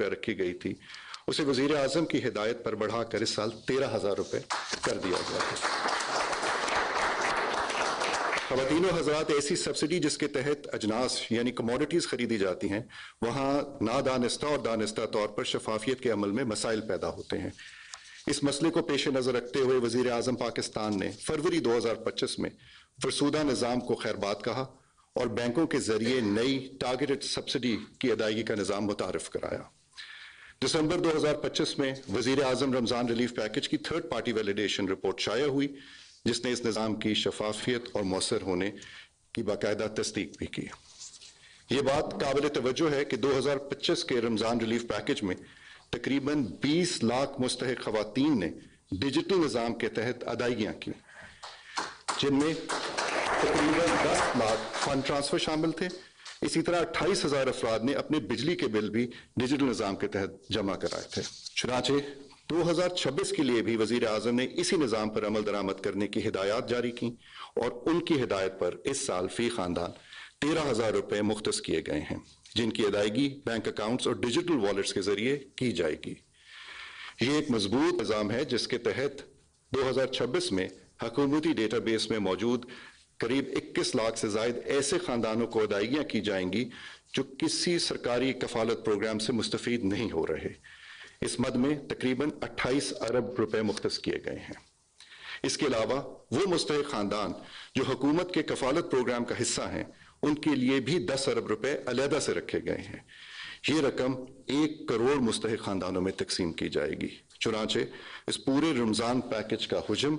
روپے رکھی گئی تھی اسے وزیر اعظم کی ہدایت پر بڑھا کر اس سال 13,000 روپے کر دیا گیا ہے۔ خواتین و حضرات، ایسی سبسڈی جس کے تحت اجناس یعنی کموڈٹیز خریدی جاتی ہیں، وہاں نادانستہ اور دانستہ طور پر شفافیت کے عمل میں مسائل پیدا ہوتے ہیں۔ اس مسئلے کو پیش نظر رکھتے ہوئے وزیر اعظم پاکستان نے فروری 2025 میں فرسودہ نظام کو خیرباد کہا اور بینکوں کے ذریعے نئی ٹارگیٹڈ سبسڈی کی ادائیگی کا نظام متعارف کرایا۔ دسمبر 2025 میں وزیر اعظم رمضان ریلیف پیکج کی تھرڈ پارٹی ویلیڈیشن رپورٹ شائع ہوئی، جس نے اس نظام کی شفافیت اور مؤثر ہونے کی باقاعدہ تصدیق بھی کی۔ یہ بات قابل توجہ ہے کہ 2025 کے رمضان ریلیف پیکج میں تقریباً 20 لاکھ مستحق خواتین نے ڈیجیٹل نظام کے تحت ادائیگیاں کی، جن میں تقریباً 10 لاکھ فنڈ ٹرانسفر شامل تھے۔ اسی طرح 28,000 افراد نے اپنے بجلی کے بل بھی ڈیجیٹل نظام کے تحت جمع کرائے تھے۔ چنانچہ 2026 کے لیے بھی وزیر اعظم نے اسی نظام پر عمل درآمد کرنے کی ہدایات جاری کی اور ان کی ہدایت پر اس سال فی خاندان 13,000 روپے مختص کیے گئے ہیں، جن کی ادائیگی بینک اکاؤنٹس اور ڈیجیٹل والیٹس کے ذریعے کی جائے گی۔ یہ ایک مضبوط نظام ہے جس کے تحت 2026 میں حکومتی ڈیٹا بیس میں موجود قریب 21 لاکھ سے زائد ایسے خاندانوں کو ادائیگیاں کی جائیں گی جو کسی سرکاری کفالت پروگرام سے مستفید نہیں ہو رہے۔ اس مد میں تقریباً 28 ارب روپے مختص کیے گئے ہیں۔ اس کے علاوہ وہ مستحق خاندان جو حکومت کے کفالت پروگرام کا حصہ ہیں، ان کے لیے بھی 10 ارب روپے علیحدہ سے رکھے گئے ہیں۔ یہ رقم 1 کروڑ مستحق خاندانوں میں تقسیم کی جائے گی۔ چنانچہ اس پورے رمضان پیکج کا حجم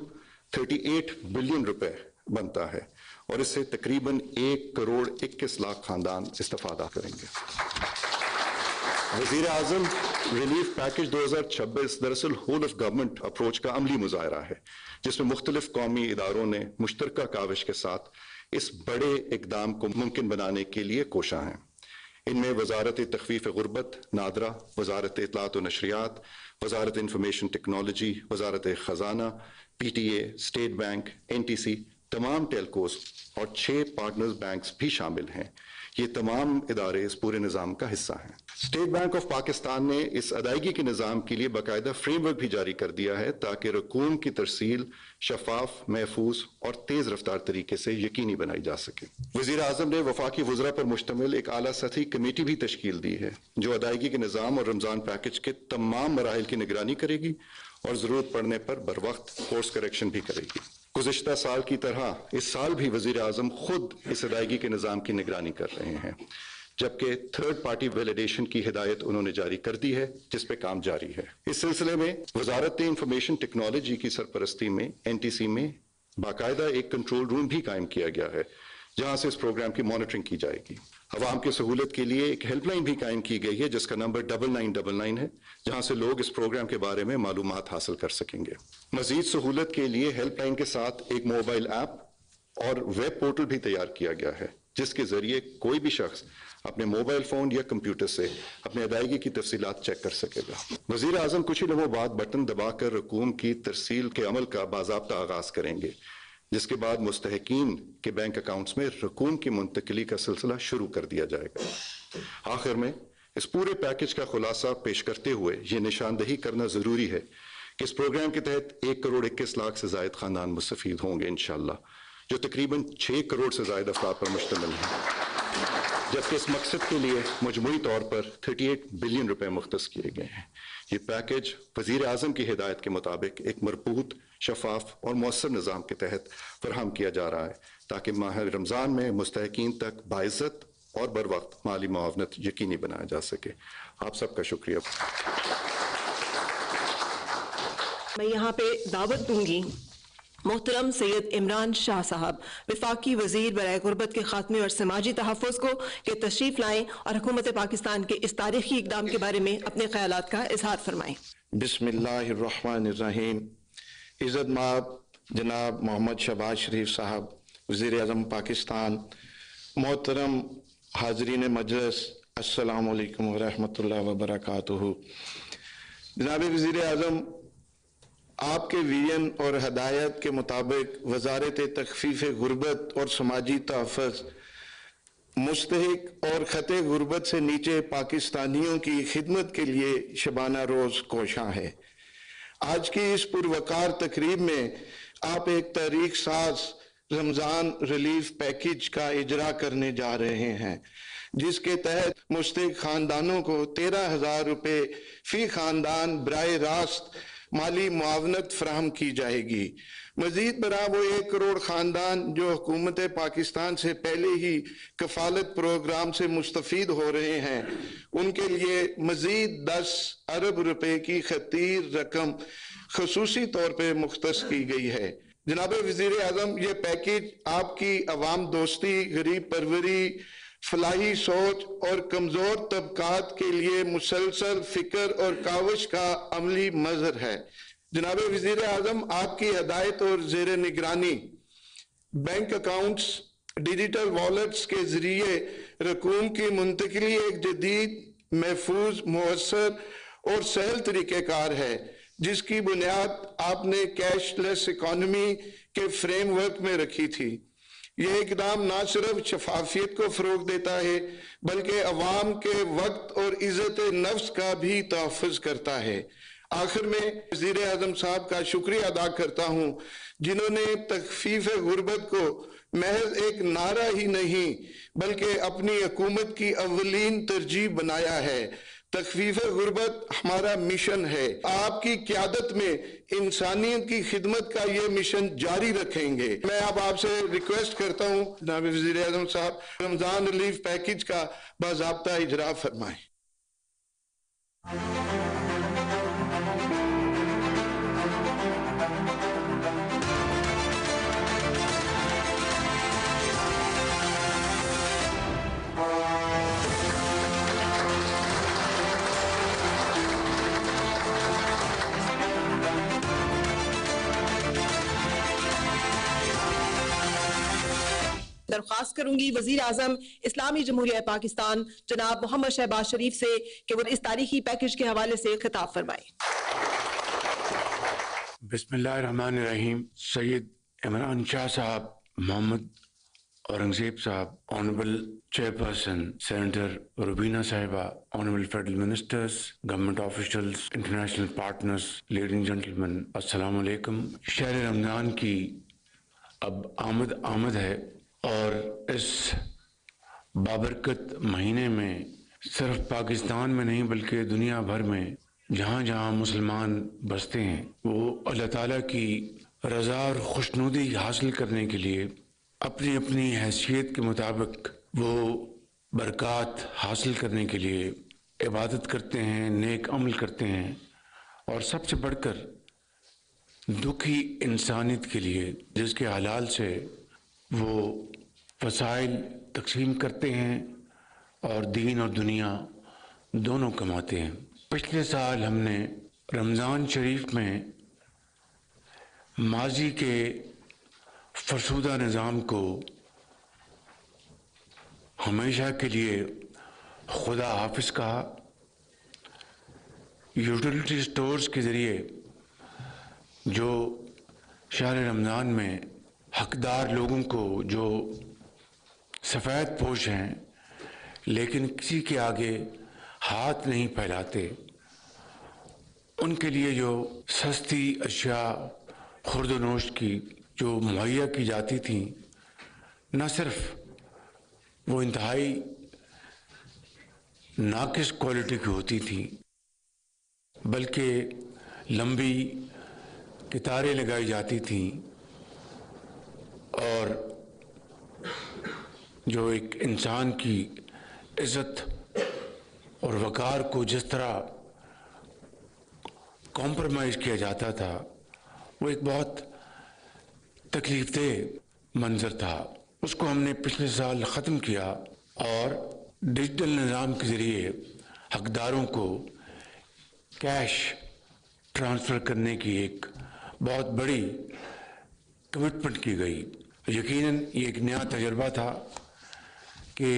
38 بلین روپے بنتا ہے اور اس سے تقریباً 1 کروڑ 21 لاکھ خاندان استفادہ کریں گے۔ وزیر اعظم ریلیف پیکج 2026 دراصل ہول آف گورنمنٹ اپروچ کا عملی مظاہرہ ہے، جس میں مختلف قومی اداروں نے مشترکہ کاوش کے ساتھ اس بڑے اقدام کو ممکن بنانے کے لیے کوشاں ہیں۔ ان میں وزارت تخفیف غربت نادرا، وزارت اطلاعات و نشریات، وزارت انفارمیشن ٹیکنالوجی، وزارت خزانہ، P T A, state bank, NTC، تمام ٹیلکوز اور 6 پارٹنرز بینکس بھی شامل ہیں۔ یہ تمام ادارے اس پورے نظام کا حصہ ہیں۔ اسٹیٹ بینک آف پاکستان نے اس ادائیگی کے نظام کے لیے باقاعدہ فریم ورک بھی جاری کر دیا ہے تاکہ رقوم کی ترسیل شفاف، محفوظ اور تیز رفتار طریقے سے یقینی بنائی جا سکے۔ وزیر اعظم نے وفاقی وزراء پر مشتمل ایک اعلیٰ سطحی کمیٹی بھی تشکیل دی ہے جو ادائیگی کے نظام اور رمضان پیکج کے تمام مراحل کی نگرانی کرے گی اور ضرورت پڑنے پر بروقت کورس کریکشن بھی کرے گی۔ گزشتہ سال کی طرح اس سال بھی وزیر اعظم خود اس ادائیگی کے نظام کی نگرانی کر رہے ہیں، جبکہ تھرڈ پارٹی ویلیڈیشن کی ہدایت انہوں نے جاری کر دی ہے، جس پہ کام جاری ہے۔ اس سلسلے میں وزارت انفارمیشن ٹیکنالوجی کی سرپرستی میں NTC میں باقاعدہ ایک کنٹرول روم بھی قائم کیا گیا ہے جہاں سے اس پروگرام کی مانیٹرنگ کی جائے گی۔ عوام کی سہولت کے لیے ایک ہیلپ لائن بھی قائم کی گئی ہے جس کا نمبر 9999 ہے، جہاں سے لوگ اس پروگرام کے بارے میں معلومات حاصل کر سکیں گے۔ مزید سہولت کے لیے ہیلپ لائن کے ساتھ ایک موبائل ایپ اور ویب پورٹل بھی تیار کیا گیا ہے جس کے ذریعے کوئی بھی شخص اپنے موبائل فون یا کمپیوٹر سے اپنے ادائیگی کی تفصیلات چیک کر سکے گا۔ وزیر اعظم کچھ ہی لمحوں بعد بٹن دبا کر رقوم کی ترسیل کے عمل کا باضابطہ آغاز کریں گے، جس کے بعد مستحقین کے بینک اکاؤنٹس میں رقوم کی منتقلی کا سلسلہ شروع کر دیا جائے گا۔ آخر میں اس پورے پیکج کا خلاصہ پیش کرتے ہوئے یہ نشاندہی کرنا ضروری ہے کہ اس پروگرام کے تحت 1 کروڑ 21 لاکھ سے زائد خاندان مستفید ہوں گے انشاءاللہ، جو تقریباً 6 کروڑ سے زائد افراد پر مشتمل ہیں، جبکہ اس مقصد کے لیے مجموعی طور پر 38 بلین روپے مختص کیے گئے ہیں۔ یہ پیکج وزیر اعظم کی ہدایت کے مطابق ایک مربوط، شفاف اور مؤثر نظام کے تحت فراہم کیا جا رہا ہے تاکہ ماہ رمضان میں مستحقین تک باعزت اور بروقت مالی معاونت یقینی بنایا جا سکے۔ آپ سب کا شکریہ۔ میں یہاں پہ دعوت دوں گی محترم سید عمران شاہ صاحب، وفاقی وزیر برائے غربت کے خاتمے اور سماجی تحفظ کو، کہ تشریف لائیں اور حکومت پاکستان کے اس تاریخی اقدام کے بارے میں اپنے خیالات کا اظہار فرمائیں۔ بسم اللہ الرحمن الرحیم۔ عزت مآب جناب محمد شہباز شریف صاحب، وزیر اعظم پاکستان، محترم حاضرین مجلس، السلام علیکم ورحمۃ اللہ وبرکاتہ۔ جناب وزیر اعظم، آپ کے ویژن اور ہدایت کے مطابق وزارت تخفیف غربت اور سماجی تحفظ मुस्तहिक और खते गुर्बत से नीचे पाकिस्तानियों की खिदमत के लिए शबाना रोज कोशां है। आज की इस पुरवकार तकरीब में आप एक तारीख साज रमजान रिलीफ पैकेज का इजरा करने जा रहे हैं, जिसके तहत मुस्तहिक खानदानों को 13,000 रुपए फी खानदान बराए रास्त माली मुआवनत फराहम की जाएगी। मजीद बरा वो 1 करोड़ खानदान जो हुकूमत पाकिस्तान से पहले ही कफालत प्रोग्राम से मुस्तफीद हो रहे हैं, उनके लिए मजीद 10 अरब रुपए की खतीर रकम खसूसी तौर पर मुख्तस की गई है। जनाब वज़ीर आज़म, ये पैकेज आपकी अवाम दोस्ती, गरीब परवरी, फलाही सोच और कमजोर तबकात के लिए मुसलसल फिक्र और काविश का अमली मजहर है। जनाब वज़ीर आज़म, आपकी हदायत और ज़ेर निगरानी बैंक अकाउंट्स, डिजिटल वॉलेट्स के जरिए रकूम की मुंतकिली एक जदीद, महफूज, मुअस्सर और सहल तरीक़ेकार है, जिसकी बुनियाद आपने कैशलेस इकॉनमी के फ्रेमवर्क में रखी थी। यह इकदाम ना सिर्फ शफाफियत को फरोग देता है, बल्कि अवाम के वक्त और इज्जत नफ्स का भी तहफ़्फ़ुज़ करता है। आखिर में वज़ीर आज़म साहब का शुक्रिया अदा करता हूँ, जिन्होंने तख़फ़ीफ़ गुर्बत को महज एक नारा ही नहीं बल्कि अपनी हुकूमत की अव्वलीन तरजीह बनाया है। तख़फ़ीफ़ गुर्बत हमारा मिशन है। आपकी क़यादत में इंसानियत की खिदमत का ये मिशन जारी रखेंगे। मैं अब आपसे रिक्वेस्ट करता हूँ, जनाब वज़ीर आज़म साहब, रमज़ान रिलीफ पैकेज का बाज़ाब्ता इजरा फरमाएं। दरख्वास्त करूंगी वजीर आजम इस्लामी जमहूरिया पाकिस्तान जनाब मोहम्मद शहबाज शरीफ से कि वो इस तारीखी पैकेज के हवाले से खिताब फरमाएं। बिस्मिल्लाहिर्रहमानिर्रहीम। सैयद इमरान शाह साहब, मोहम्मद औरंगजेब साहब, ऑनरेबल चेयरपर्सन सेनेटर रुबीना साहिबा, honourable federal ministers, government officials, international partners, ladies and gentleman, अस्सलाम वालेकुम। शहर रमज़ान की अब आमद है और इस बाबरकत महीने में सिर्फ पाकिस्तान में नहीं बल्कि दुनिया भर में जहाँ जहाँ मुसलमान बसते हैं, वो अल्लाह ताला की रज़ा और खुशनुदी हासिल करने के लिए अपनी अपनी हैसियत के मुताबिक वो बरक़ात हासिल करने के लिए इबादत करते हैं, नेक अमल करते हैं, और सबसे बढ़कर दुखी इंसानियत के लिए जिसके हलाल से वो वसाइल तकसीम करते हैं और दीन और दुनिया दोनों कमाते हैं। पिछले साल हमने रमज़ान शरीफ में माजी के फरसूदा निज़ाम को हमेशा के लिए खुदा हाफिज कहा। यूटिलिटी स्टोर्स के ज़रिए जो शहर रमज़ान में हकदार लोगों को जो सफ़ेद पोश हैं लेकिन किसी के आगे हाथ नहीं फैलाते, उनके लिए जो सस्ती अशिया खुर्द-ओ-नोश की जो मुहैया की जाती थी, न सिर्फ वो इंतहाई नाकिस क्वालिटी की होती थी बल्कि लंबी कितारें लगाई जाती थीं और जो एक इंसान की इज़्ज़त और वक़ार को जिस तरह कॉम्प्रोमाइज़ किया जाता था, वो एक बहुत तकलीफ़देह मंज़र था। उसको हमने पिछले साल ख़त्म किया और डिजिटल निज़ाम के ज़रिए हकदारों को कैश ट्रांसफ़र करने की एक बहुत बड़ी कमिटमेंट की गई। यकीनन ये एक नया तजर्बा था कि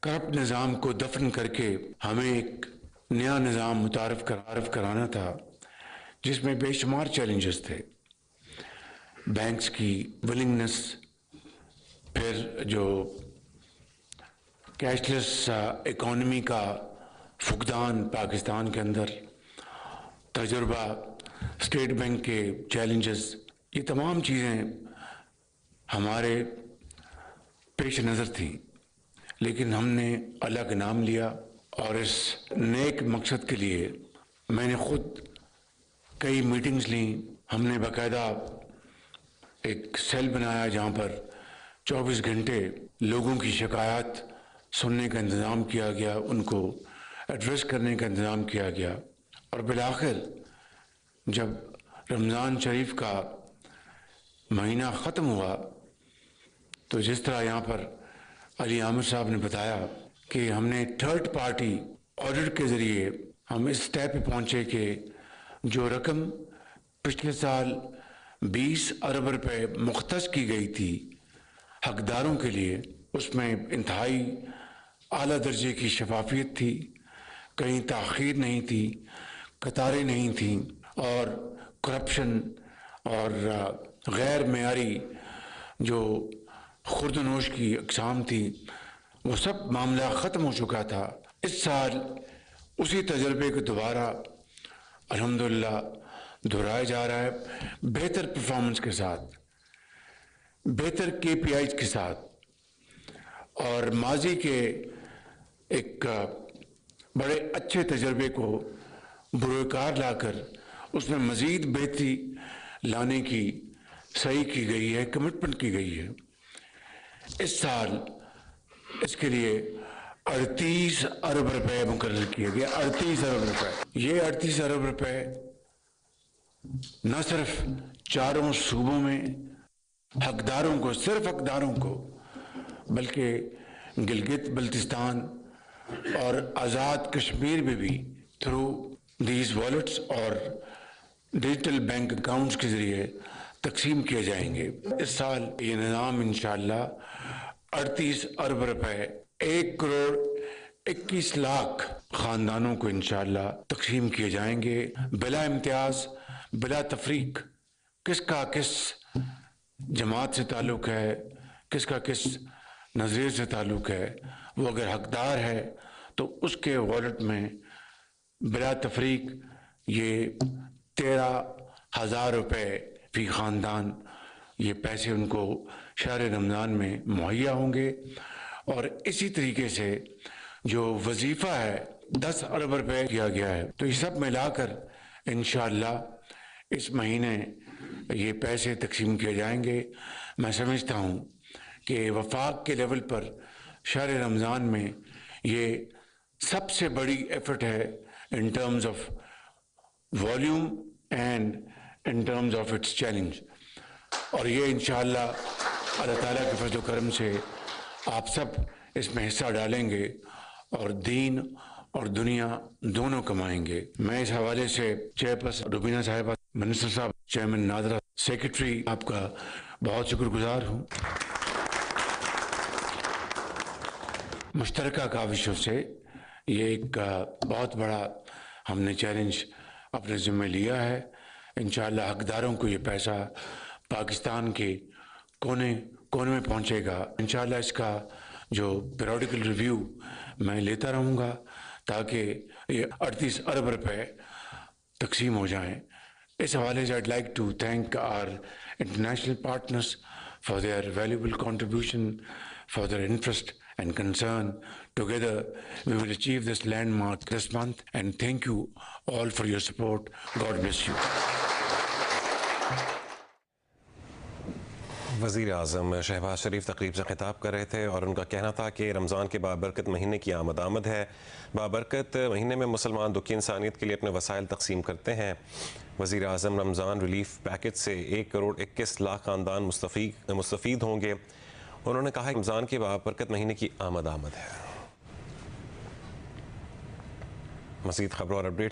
करप्ट निज़ाम को दफन करके हमें एक नया निज़ाम मुतारफ़ कराना था, जिसमें बेशुमार चैलेंजेस थे। बैंक्स की विलिंगनेस, फिर जो कैशलेस इकोनॉमी का फुकदान पाकिस्तान के अंदर, तजुर्बा, स्टेट बैंक के चैलेंजेस, ये तमाम चीज़ें हमारे पेश नज़र थी, लेकिन हमने अल्लाह का नाम लिया और इस नेक मकसद के लिए मैंने खुद कई मीटिंग्स ली। हमने बाकायदा एक सेल बनाया जहाँ पर 24 घंटे लोगों की शिकायत सुनने का इंतज़ाम किया गया, उनको एड्रेस करने का इंतज़ाम किया गया। और बिलाखिर जब रमज़ान शरीफ का महीना ख़त्म हुआ तो जिस तरह यहाँ पर अली आमिर साहब ने बताया कि हमने थर्ड पार्टी ऑडिट के ज़रिए हम इस स्टेप पे पहुँचे कि जो रकम पिछले साल 20 अरब रुपए मुख्तस की गई थी हकदारों के लिए, उसमें इंतहाई आला दर्जे की शफाफियत थी, कहीं ताख़ीर नहीं थी, कतारें नहीं थी और करप्शन और गैर मेयारी जो खुर्दनोश की अक़साम थी, वो सब मामला ख़त्म हो चुका था। इस साल उसी तजर्बे को दोबारा अल्हम्दुलिल्लाह दोहराया जा रहा है, बेहतर परफॉर्मेंस के साथ, बेहतर KPIs के साथ, और माजी के एक बड़े अच्छे तजर्बे को बुरोकार लाकर उसमें मज़ीद बेहतरी लाने की सही की गई है, कमिटमेंट की गई है। इस साल इसके लिए 38 अरब रुपए मुकर्रर किए गए। 38 अरब रुपए। ये 38 अरब रुपए न सिर्फ चारों सूबों में हकदारों को, सिर्फ हकदारों को, बल्कि गिलगित बल्तिस्तान और आज़ाद कश्मीर में भी थ्रू दीज वॉलेट्स और डिजिटल बैंक अकाउंट्स के ज़रिए तकसीम किए जाएंगे। इस साल ये निज़ाम इंशाअल्लाह 38 अरब रुपए 1 करोड़ 21 लाख ख़ानदानों को इंशाअल्लाह तकसीम किए जाएंगे, बिला इम्तियाज़, बिला तफरीक। किसका किस जमात से ताल्लुक़ है, किसका किस नज़रिए से ताल्लुक़ है, वो अगर हकदार है तो उसके वॉलेट में बिला तफरीक ये 13,000 रुपये फ़ी ख़ानदान ये पैसे उनको शहर रमज़ान में मुहैया होंगे। और इसी तरीके से जो वजीफ़ा है 10 अरब रुपये किया गया है, तो ये सब मिलाकर इंशाअल्लाह इस महीने ये पैसे तकसीम किए जाएंगे। मैं समझता हूँ कि वफाक के लेवल पर शहर रमज़ान में ये सबसे बड़ी एफर्ट है in terms of volume and in terms of its challenge। और ये इंशाअल्लाह अल्लाह ताला के फज़ल करम से आप सब इसमें हिस्सा डालेंगे और दीन और दुनिया दोनों कमाएंगे। मैं इस हवाले से चेयरपर्सन रुबीना साहिबा, मिनिस्टर साहब, चेयरमैन नादरा, सेक्रेटरी, आपका बहुत शुक्रगुजार हूँ। मुश्तरका काविशों से ये एक बहुत बड़ा हमने चैलेंज अपने ज़िम्मे लिया है। इंशाअल्लाह हकदारों को ये पैसा पाकिस्तान के कोने कोने में पहुंचेगा। इंशाअल्लाह इसका जो पीरियडिकल रिव्यू मैं लेता रहूँगा ताकि ये 38 अरब रुपए तकसीम हो जाएं। इस हवाले से I'd like to thank our international partners for their valuable contribution, for their interest and concern. Together we will achieve this landmark this month, and thank you all for your support. God bless you. वज़ीर आज़म शहबाज शरीफ तकरीब से खिताब कर रहे थे और उनका कहना था कि रमज़ान के बाबरकत महीने की आमद है। बाबरकत महीने में मुसलमान दुखी इंसानियत के लिए अपने वसाइल तकसीम करते हैं। वज़ीर आज़म रमज़ान रिलीफ पैकेज से 1 करोड़ 21 लाख ख़ानदान मुस्तफ़ीद होंगे। उन्होंने कहा रमज़ान के बाबरकत महीने की आमद है। मज़ीद खबरों और अपडेट्स